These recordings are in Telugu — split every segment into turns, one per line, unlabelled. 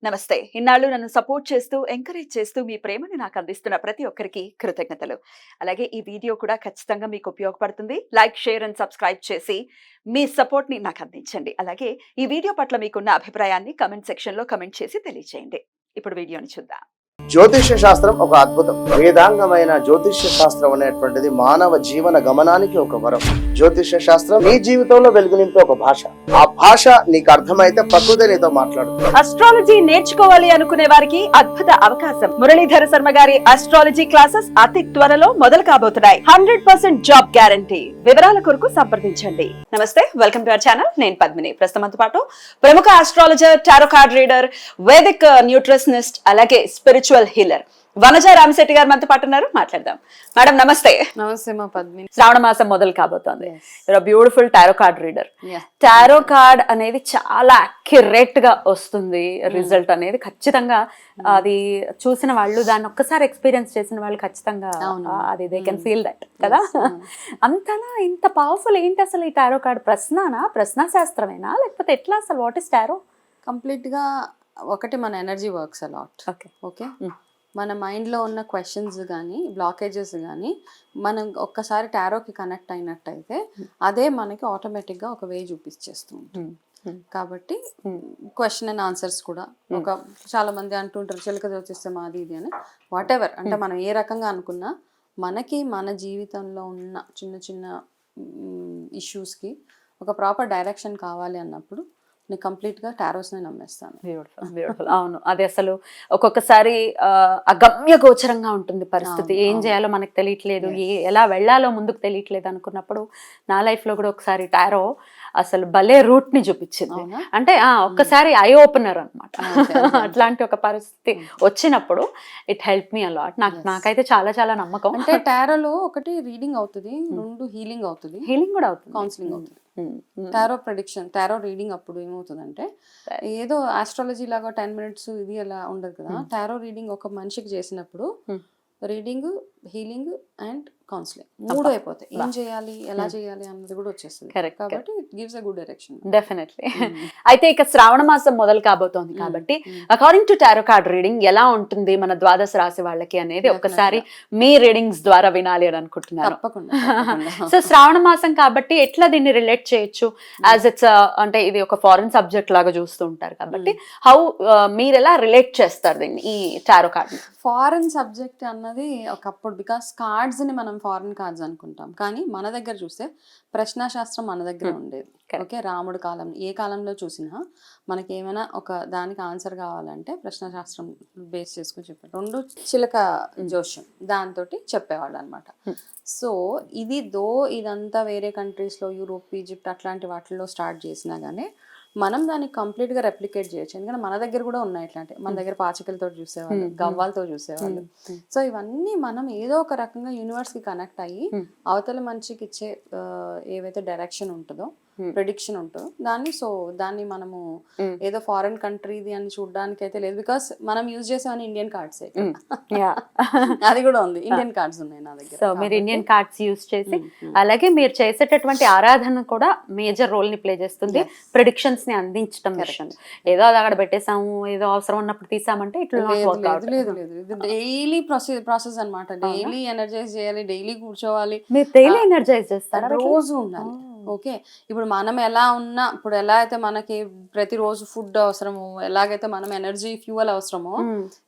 నమస్తే. ఇన్నాళ్ళు నన్ను సపోర్ట్ చేస్తూ, ఎంకరేజ్ చేస్తూ మీ ప్రేమని నాకు అందిస్తున్న ప్రతి ఒక్కరికి కృతజ్ఞతలు. అలాగే ఈ వీడియో కూడా ఖచ్చితంగా మీకు ఉపయోగపడుతుంది. లైక్, షేర్ అండ్ సబ్స్క్రైబ్ చేసి మీ సపోర్ట్‌ని నాకు అందించండి. అలాగే ఈ వీడియో పట్ల మీకున్న అభిప్రాయాన్ని కామెంట్ సెక్షన్‌లో కామెంట్ చేసి తెలియజేయండి. ఇప్పుడు వీడియోని చూద్దాం.
జ్యోతిష్య శాస్త్రం ఒక అద్భుతం. వేదాంగమైన జ్యోతిష్య శాస్త్రం అనేటువంటిది మానవ జీవన గమనానికి ఒక వరం. జ్యోతిష్య శాస్త్రం నీ జీవితంలో వెలుగునింపే ఒక భాష. ఆ భాష నీకు అర్థమైతే ప్రకృతి నీతో మాట్లాడుతుంది.
అస్ట్రాలజీ నేర్చుకోవాలి అనుకునే వారికి అద్భుత అవకాశం. మురళీధర శర్మ గారి అస్ట్రాలజీ క్లాసెస్ అతి త్వరలో మొదలు కాబోతున్నాయి. 100% జాబ్ గ్యారంటీ. వివరాల కొరకు సంప్రదించండి. నమస్తే, వెల్కమ్ టు అవర్ ఛానల్. నేను పద్మిని. ప్రస్తుతంతో పాటు ప్రముఖ astrologer, tarot card reader, Vedic nutritionist, అలాగే స్పిరిచువల్ హీలర్ వనజ రామశెట్టి గారు మనతో పాటు ఉన్నారు. మాట్లాడదాం. మేడం నమస్తే.
నమస్తే మా పద్మిని.
శ్రావణ మాసం మొదలు కాబోతోంది. Beautiful tarot card reader. Tarot card అనేది చాలా అక్యురేట్ గా వస్తుంది. రిజల్ట్ అనేది ఖచ్చితంగా అది చూసిన వాళ్ళు, దాన్ని ఒక్కసారి ఎక్స్పీరియన్స్ చేసిన వాళ్ళు ఖచ్చితంగా అది దే కెన్ ఫీల్ దట్ కదా. అంతనా ఇంత పవర్ఫుల్ ఏంటి అసలు ఈ టారో కార్డ్? ప్రశ్న శాస్త్రమేనా లేకపోతే ఎట్లా అసలు? What is tarot?
కంప్లీట్ గా ఒకటి మన ఎనర్జీ వర్క్స్ అలాట్. ఓకే, మన మైండ్లో ఉన్న క్వశ్చన్స్ కానీ బ్లాకేజెస్ కానీ మనం ఒక్కసారి టారోకి కనెక్ట్ అయినట్టయితే అదే మనకి ఆటోమేటిక్గా ఒక వే చూపించేస్తూ ఉంటుంది. కాబట్టి క్వశ్చన్ అండ్ ఆన్సర్స్ కూడా ఒక చాలా మంది అంటుంటారు చిలక జ్యోతిస్తే మాది ఇది అని. వాట్ ఎవర్ అంటే మనం ఏ రకంగా అనుకున్నా మనకి మన జీవితంలో ఉన్న చిన్న చిన్న ఇష్యూస్కి ఒక ప్రాపర్ డైరెక్షన్ కావాలి అన్నప్పుడు నేను కంప్లీట్గా టారోస్ని నమ్మేస్తాను.
బ్యూటిఫుల్. అవును, అది అసలు ఒక్కొక్కసారి అగమ్య గోచరంగా ఉంటుంది పరిస్థితి. ఏం చేయాలో మనకు తెలియట్లేదు, ఎలా వెళ్ళాలో ముందుకు తెలియట్లేదు అనుకున్నప్పుడు నా లైఫ్లో కూడా ఒకసారి టారో అసలు భలే రూట్ ని చూపించింది. అంటే ఒక్కసారి ఐ ఓపెనర్ అనమాట. అట్లాంటి ఒక పరిస్థితి వచ్చినప్పుడు ఇట్ హెల్ప్ మీ అలాట్. నాకైతే చాలా చాలా నమ్మకం.
అంటే టారోలో ఒకటి రీడింగ్ అవుతుంది, రెండు హీలింగ్ అవుతుంది,
హీలింగ్ కూడా అవుతుంది,
కౌన్సిలింగ్ అవుతుంది. టారో ప్రెడిక్షన్, టారో రీడింగ్ అప్పుడు ఏమవుతుందంటే ఏదో ఆస్ట్రాలజీ లాగా 10 minutes ఇది అలా ఉండదు కదా. టారో రీడింగ్ ఒక మనిషికి చేసినప్పుడు రీడింగ్, హీలింగ్ అండ్ కౌన్సిలింగ్ మూడు అయిపోతాయి. ఏం చేయాలి, ఎలా చేయాలి అన్నది కూడా వచ్చేస్తుంది. కాబట్టి it gives a good direction.
Definitely. అయితే ఇక శ్రావణ మాసం మొదలు కాబోతోంది కాబట్టి according to tarot card reading ఎలా ఉంటుంది మన ద్వాదశ రాశి వాళ్ళకి అనేది ఒక్కసారి మీ రీడింగ్స్ ద్వారా వినాలి అని అనుకుంటున్నాను. సో శ్రావణ మాసం కాబట్టి ఎట్లా దీన్ని రిలేట్ చేయొచ్చు? యాజ్ ఇట్స్ అంటే ఇది ఒక ఫారెన్ సబ్జెక్ట్ లాగా చూస్తూ ఉంటారు కాబట్టి హౌ మీరు ఎలా రిలేట్ చేస్తారు దీన్ని, ఈ టారో కార్డ్?
ఫారెన్ సబ్జెక్ట్ అన్నది ఒకప్పుడు, బికాస్ కార్డ్స్ ని మనం ఫారెన్ కార్డ్స్ అనుకుంటాం, కానీ మన దగ్గర చూస్తే ప్రశ్నాశాస్త్రం మన దగ్గర ఉండేది. ఓకే, రాముడు కాలం, ఏ కాలంలో చూసినా మనకి ఏమైనా ఒక దానికి ఆన్సర్ కావాలంటే ప్రశ్నాశాస్త్రం బేస్ చేసుకుని చెప్పారు. రెండు చిలక జోష్యం దాంతో చెప్పేవాళ్ళు అనమాట. సో ఇదంతా వేరే కంట్రీస్లో, యూరోప్, ఈజిప్ట్ అట్లాంటి వాటిల్లో స్టార్ట్ చేసినా కానీ మనం దాన్ని కంప్లీట్గా రెప్లికేట్ చేయొచ్చు. ఎందుకంటే మన దగ్గర కూడా ఉన్నాయి ఇట్లాంటి. మన దగ్గర పాచికలతో చూసేవాళ్ళు, గవ్వాలతో చూసేవాళ్ళు. సో ఇవన్నీ మనం ఏదో ఒక రకంగా యూనివర్స్కి కనెక్ట్ అయ్యి అవతల మనిషికి ఇచ్చే ఏవైతే డైరెక్షన్ ఉంటుందో, ప్రెడిక్షన్ ఉంటుందో దాన్ని మనము ఏదో ఫారెన్ కంట్రీది అని చూడడానికి అయితే లేదు. బికాస్ మనం యూజ్ చేసేవన్నీ ఇండియన్ కార్డ్స్. అది కూడా ఉంది, ఇండియన్ కార్డ్స్ ఉన్నాయి నా దగ్గర.
సో మీరు ఇండియన్ కార్డ్స్ యూజ్ చేసి, అలాగే మీరు చేసేటటువంటి ఆరాధన కూడా మేజర్ రోల్ ని ప్లే చేస్తుంది ప్రెడిక్షన్స్ ని అందించడం విషయం. ఏదో అది అక్కడ పెట్టేసాము, ఏదో అవసరం ఉన్నప్పుడు తీసామంటే ఇట్లా
లేదు. ఇది డైలీ ప్రాసెస్ అనమాట. డైలీ ఎనర్జైజ్ చేయాలి, డైలీ కూర్చోవాలి.
మీరు డైలీ ఎనర్జైజ్ చేస్తారా?
రోజు ఉండాలి. ఓకే, ఇప్పుడు మనం ఎలా ఉన్నా, ఇప్పుడు ఎలా అయితే మనకి ప్రతిరోజు ఫుడ్ అవసరమో, ఎలాగైతే మనం ఎనర్జీ ఫ్యూయల్ అవసరమో,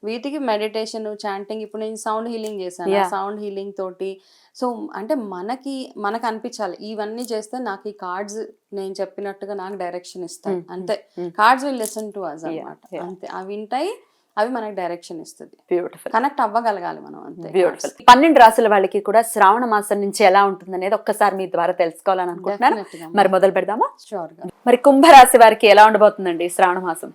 వీటికి మెడిటేషన్, చాంటింగ్. ఇప్పుడు నేను సౌండ్ హీలింగ్ చేశాను, సౌండ్ హీలింగ్ తోటి. సో అంటే మనకు అనిపించాలి ఇవన్నీ చేస్తే నాకు ఈ కార్డ్స్ నేను చెప్పినట్టుగా నాకు డైరెక్షన్ ఇస్తాయి. అంతే, cards will listen to us అన్నమాట. అంతే, అవి వింటాయి, అవి మనకి డైరెక్షన్ ఇస్తుంది.
బ్యూటిఫుల్,
కనెక్ట్ అవ్వగలగాలి మనం. అంతే.
బ్యూటిఫుల్. 12 రాసుల వాళ్ళకి కూడా శ్రావణ మాసం నుంచి ఎలా ఉంటుంది అనేది ఒక్కసారి మీ ద్వారా తెలుసుకోవాలని అనుకుంటున్నాను. మరి మొదలు పెడదామా?
షూర్ గా.
మరి కుంభరాశి వారికి ఎలా ఉండబోతుందండి శ్రావణ మాసం?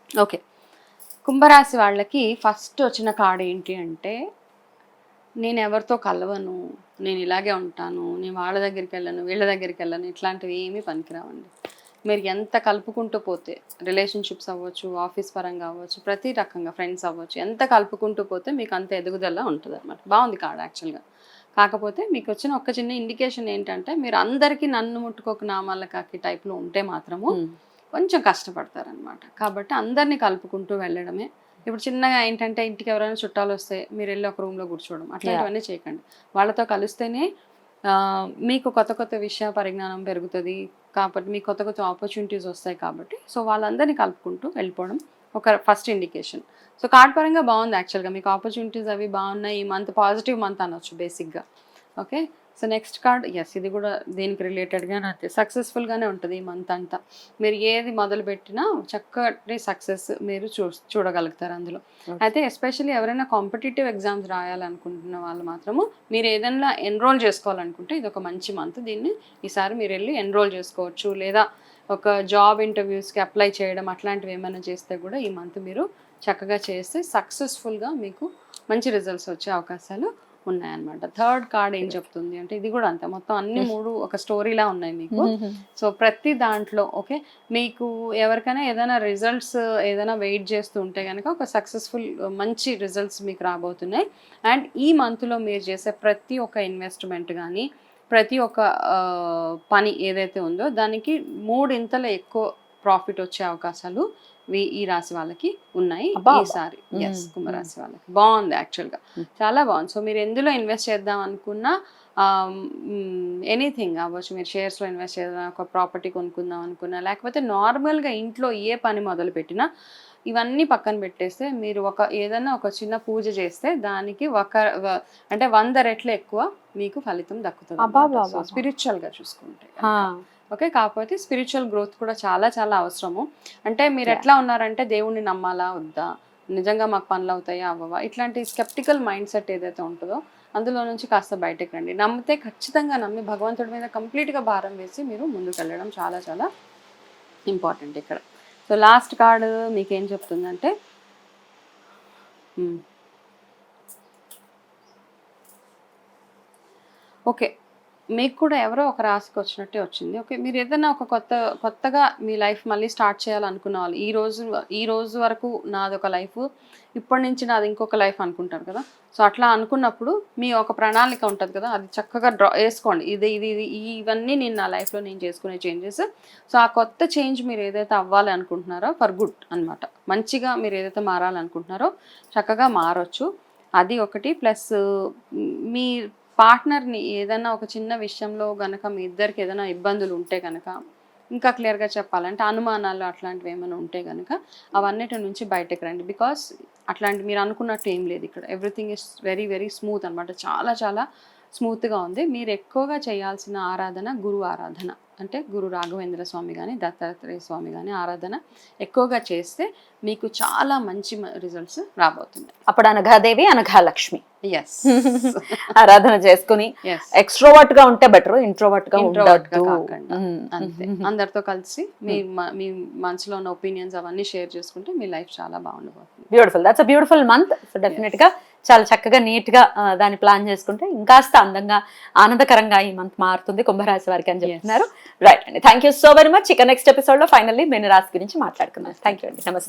ఓకే, కుంభరాశి వాళ్ళకి ఫస్ట్ వచ్చిన కార్డు ఏంటి అంటే, నేను ఎవరితో కలవను, నేను ఇలాగే ఉంటాను, నేను వాళ్ళ దగ్గరికి వెళ్ళను, వీళ్ళ దగ్గరికి వెళ్ళను, ఇట్లాంటివి ఏమీ పనికిరావండి. మీరు ఎంత కలుపుకుంటూ పోతే, రిలేషన్షిప్స్ అవ్వచ్చు, ఆఫీస్ పరంగా అవ్వచ్చు, ప్రతి రకంగా ఫ్రెండ్స్ అవ్వచ్చు, ఎంత కలుపుకుంటూ పోతే మీకు అంత ఎదుగుదల ఉంటుంది అనమాట. బాగుంది కార్డు యాక్చువల్గా. కాకపోతే మీకు వచ్చిన ఒక చిన్న ఇండికేషన్ ఏంటంటే, మీరు అందరికీ నన్ను ముట్టుకోక నామాల కాకి టైప్లో ఉంటే మాత్రము కొంచెం కష్టపడతారనమాట. కాబట్టి అందరినీ కలుపుకుంటూ వెళ్ళడమే. ఇప్పుడు చిన్నగా ఏంటంటే, ఇంటికి ఎవరైనా చుట్టాలు వస్తే మీరు వెళ్ళి ఒక రూమ్లో కూర్చోవడం, అట్లాంటివన్నీ చేయకండి. వాళ్ళతో కలిస్తేనే మీకు కొత్త కొత్త విషయ పరిజ్ఞానం పెరుగుతుంది, కాబట్టి మీకు కొత్త కొత్త ఆపర్చునిటీస్ వస్తాయి. కాబట్టి సో వాళ్ళందరినీ కలుపుకుంటూ వెళ్ళిపోవడం ఒక ఫస్ట్ ఇండికేషన్. సో కార్డ్ పరంగా బాగుంది యాక్చువల్గా, మీకు ఆపర్చునిటీస్ అవి బాగున్నాయి. ఈ మంత్ పాజిటివ్ మంత్ అనొచ్చు బేసిక్గా. Okay, so next card, yes, ఇది కూడా దీనికి రిలేటెడ్గానే అంతే, సక్సెస్ఫుల్గానే ఉంటుంది ఈ మంత్ అంతా. మీరు ఏది మొదలుపెట్టినా చక్కటి సక్సెస్ మీరు చూడగలుగుతారు అందులో. అయితే ఎస్పెషల్లీ ఎవరైనా కాంపిటేటివ్ ఎగ్జామ్స్ రాయాలనుకుంటున్న వాళ్ళు మాత్రము, మీరు ఏదైనా ఎన్రోల్ చేసుకోవాలనుకుంటే ఇది ఒక మంచి మంత్. దీన్ని ఈసారి మీరు వెళ్ళి ఎన్రోల్ చేసుకోవచ్చు. లేదా ఒక జాబ్ ఇంటర్వ్యూస్కి అప్లై చేయడం అట్లాంటివి ఏమైనా చేస్తే కూడా ఈ మంత్ మీరు చక్కగా చేస్తే సక్సెస్ఫుల్గా మీకు మంచి రిజల్ట్స్ వచ్చే అవకాశాలు ఉన్నాయన్నమాట. థర్డ్ కార్డ్ ఏం చెప్తుంది అంటే, ఇది కూడా అంతే, మొత్తం అన్ని మూడు ఒక స్టోరీలా ఉన్నాయి మీకు. సో ప్రతి దాంట్లో ఓకే, మీకు ఎవరికైనా ఏదైనా రిజల్ట్స్ ఏదైనా వెయిట్ చేస్తూ ఉంటే కనుక ఒక సక్సెస్ఫుల్ మంచి రిజల్ట్స్ మీకు రాబోతున్నాయి. అండ్ ఈ మంత్లో మీరు చేసే ప్రతి ఒక్క ఇన్వెస్ట్మెంట్ కానీ ప్రతి ఒక్క పని ఏదైతే ఉందో దానికి 3 ఇంతల ఎక్కువ ప్రాఫిట్ వచ్చే అవకాశాలు ఈ రాశి వాళ్ళకి ఉన్నాయి ఈసారి. ఎస్, కుంభరాశి వాళ్ళకి బాగుంది యాక్చువల్గా, చాలా బాగుంది. సో మీరు ఎందులో ఇన్వెస్ట్ చేద్దాం అనుకున్నా, ఎనీథింగ్ అవ్వచ్చు, మీరు షేర్స్లో ఇన్వెస్ట్ చేద్దాం, ఒక ప్రాపర్టీ కొనుక్కుందాం అనుకున్నా, లేకపోతే నార్మల్గా ఇంట్లో ఏ పని మొదలు పెట్టినా ఇవన్నీ పక్కన పెట్టేస్తే మీరు ఏదైనా ఒక చిన్న పూజ చేస్తే దానికి అంటే 100 రెట్లు ఎక్కువ మీకు ఫలితం దక్కుతుంది స్పిరిచువల్గా చూసుకుంటే. ఓకే, కాకపోతే స్పిరిచువల్ గ్రోత్ కూడా చాలా చాలా అవసరము. అంటే మీరు ఎట్లా ఉన్నారంటే, దేవుణ్ణి నమ్మాలా వద్దా, నిజంగా మాకు పనులు అవుతాయా అవ్వవా, ఇట్లాంటి స్కెప్టికల్ మైండ్ సెట్ ఏదైతే ఉంటుందో అందులో నుంచి కాస్త బయటకు రండి. నమ్మితే ఖచ్చితంగా నమ్మి భగవంతుడి మీద కంప్లీట్గా భారం వేసి మీరు ముందుకు వెళ్ళడం చాలా చాలా ఇంపార్టెంట్ ఇక్కడ. సో లాస్ట్ కార్డు మీకు ఏం చెప్తుందంటే, ఓకే, మీకు కూడా ఎవరో ఒక రాశికి వచ్చినట్టే వచ్చింది. ఓకే, మీరు ఏదైనా ఒక కొత్తగా మీ లైఫ్ మళ్ళీ స్టార్ట్ చేయాలనుకున్న వాళ్ళు, ఈ రోజు వరకు నాది ఒక లైఫ్, ఇప్పటి నుంచి నాది ఇంకొక లైఫ్ అనుకుంటారు కదా. సో అట్లా అనుకున్నప్పుడు మీ ఒక ప్రణాళిక ఉంటుంది కదా, అది చక్కగా వేసుకోండి. ఇవన్నీ నేను నా లైఫ్లో నేను చేసుకునే చేంజెస్. సో ఆ కొత్త చేంజ్ మీరు ఏదైతే అవ్వాలి అనుకుంటున్నారో ఫర్ గుడ్ అనమాట, మంచిగా మీరు ఏదైతే మారాలనుకుంటున్నారో చక్కగా మారొచ్చు. అది ఒకటి. ప్లస్ మీ పార్ట్నర్ని ఏదైనా ఒక చిన్న విషయంలో కనుక మీ ఇద్దరికి ఏదైనా ఇబ్బందులు ఉంటే కనుక, ఇంకా క్లియర్గా చెప్పాలంటే అనుమానాలు అట్లాంటివి ఏమైనా ఉంటే కనుక అవన్నిటి నుంచి బయటకు రండి. బికాస్ అట్లాంటి మీరు అనుకున్నట్టు ఏం లేదు ఇక్కడ. Everything is very very smooth అనమాట, చాలా చాలా స్మూత్గా ఉంది. మీరు ఎక్కువగా చేయాల్సిన ఆరాధన గురు ఆరాధన, అంటే గురు రాఘవేంద్ర స్వామి కానీ దత్తాత్రేయ స్వామి కానీ ఆరాధన ఎక్కువగా చేస్తే మీకు చాలా మంచి రిజల్ట్స్ రాబోతున్నాయి.
అప్పుడు అనఘాదేవి అనఘాలక్ష్మి
ఎస్
ఆరాధన చేసుకుని ఎక్స్ట్రోవర్ట్ గా ఉంటే బెటర్, ఇంట్రోవర్ట్ గా ఉండొద్దు.
అంతే, అందరితో కలిసి మీ మనసులో ఉన్న ఒపీనియన్స్ అవన్నీ షేర్ చేసుకుంటే మీ లైఫ్ చాలా బాగుండబోతుంది.
Beautiful, that's a beautiful month. So definite గా చాలా చక్కగా నీట్ గా దాన్ని ప్లాన్ చేసుకుంటే ఇంకాస్త అందంగా ఆనందకరంగా ఈ మంత్ మారుతుంది కుంభరాశి వారికి అని చెప్తున్నారు. రైట్ అండి, thank you so very much. ఇక నెక్స్ట్ ఎపిసోడ్ లో ఫైనల్లీ మీన రాశి గురించి మాట్లాడుకుందాం. థ్యాంక్ యూ అండి, నమస్తే.